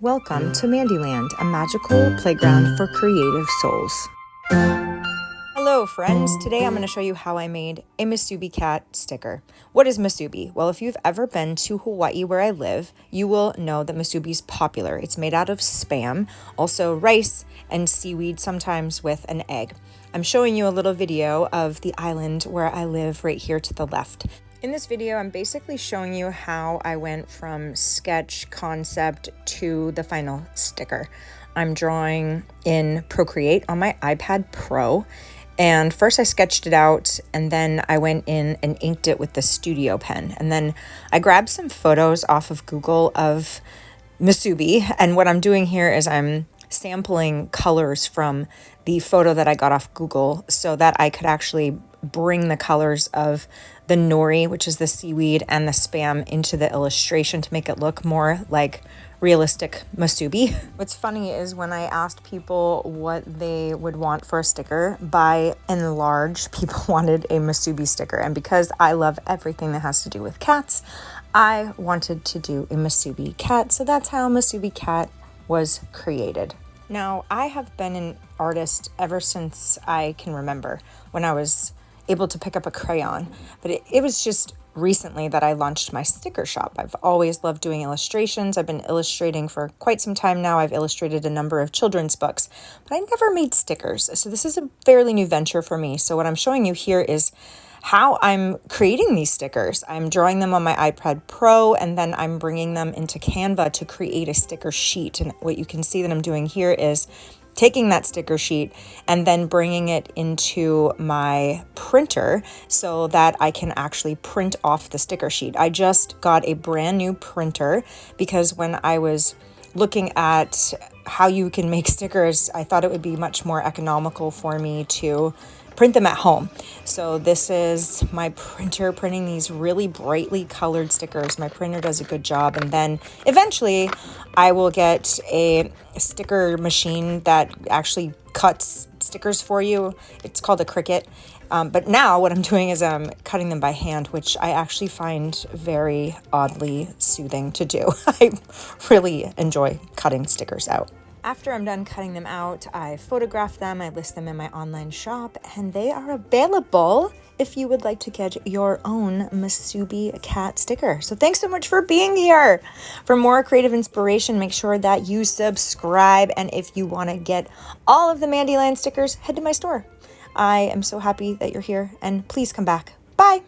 Welcome to MandyLand, a magical playground for creative souls. Hello friends, today I'm going to show you how I made a Musubi Cat sticker. What is Musubi? Well, if you've ever been to Hawaii where I live, you will know that Musubi is popular. It's made out of Spam, also rice and seaweed, sometimes with an egg. I'm showing you a little video of the island where I live right here to the left. In this video, I'm basically showing you how I went from sketch concept to the final sticker. I'm drawing in Procreate on my iPad Pro. And first I sketched it out, and then I went in and inked it with the studio pen. And then I grabbed some photos off of Google of Musubi. And what I'm doing here is I'm sampling colors from the photo that I got off Google so that I could actually bring the colors of the nori, which is the seaweed, and the Spam into the illustration to make it look more like realistic Musubi. What's funny is when I asked people what they would want for a sticker, by and large, people wanted a Musubi sticker. And because I love everything that has to do with cats, I wanted to do a Musubi Cat. So that's how Musubi Cat was created. Now, I have been an artist ever since I can remember, when I was able to pick up a crayon, but it was just recently that I launched my sticker shop. I've always loved doing illustrations. I've been illustrating for quite some time now. I've illustrated a number of children's books, but I never made stickers. So this is a fairly new venture for me. So what I'm showing you here is how I'm creating these stickers. I'm drawing them on my iPad Pro, and then I'm bringing them into Canva to create a sticker sheet. And what you can see that I'm doing here is taking that sticker sheet and then bringing it into my printer so that I can actually print off the sticker sheet. I just got a brand new printer because when I was looking at how you can make stickers, I thought it would be much more economical for me to print them at home. So this is my printer printing these really brightly colored stickers. My printer does a good job. And then eventually I will get a sticker machine that actually cuts stickers for you. It's called a Cricut. But now what I'm doing is I'm cutting them by hand, which I actually find very oddly soothing to do. I really enjoy cutting stickers out. After I'm done cutting them out, I photograph them, I list them in my online shop, and they are available if you would like to get your own Musubi Cat sticker. So thanks so much for being here. For more creative inspiration, make sure that you subscribe. And if you want to get all of the MandyLand stickers, head to my store. I am so happy that you're here, and please come back. Bye.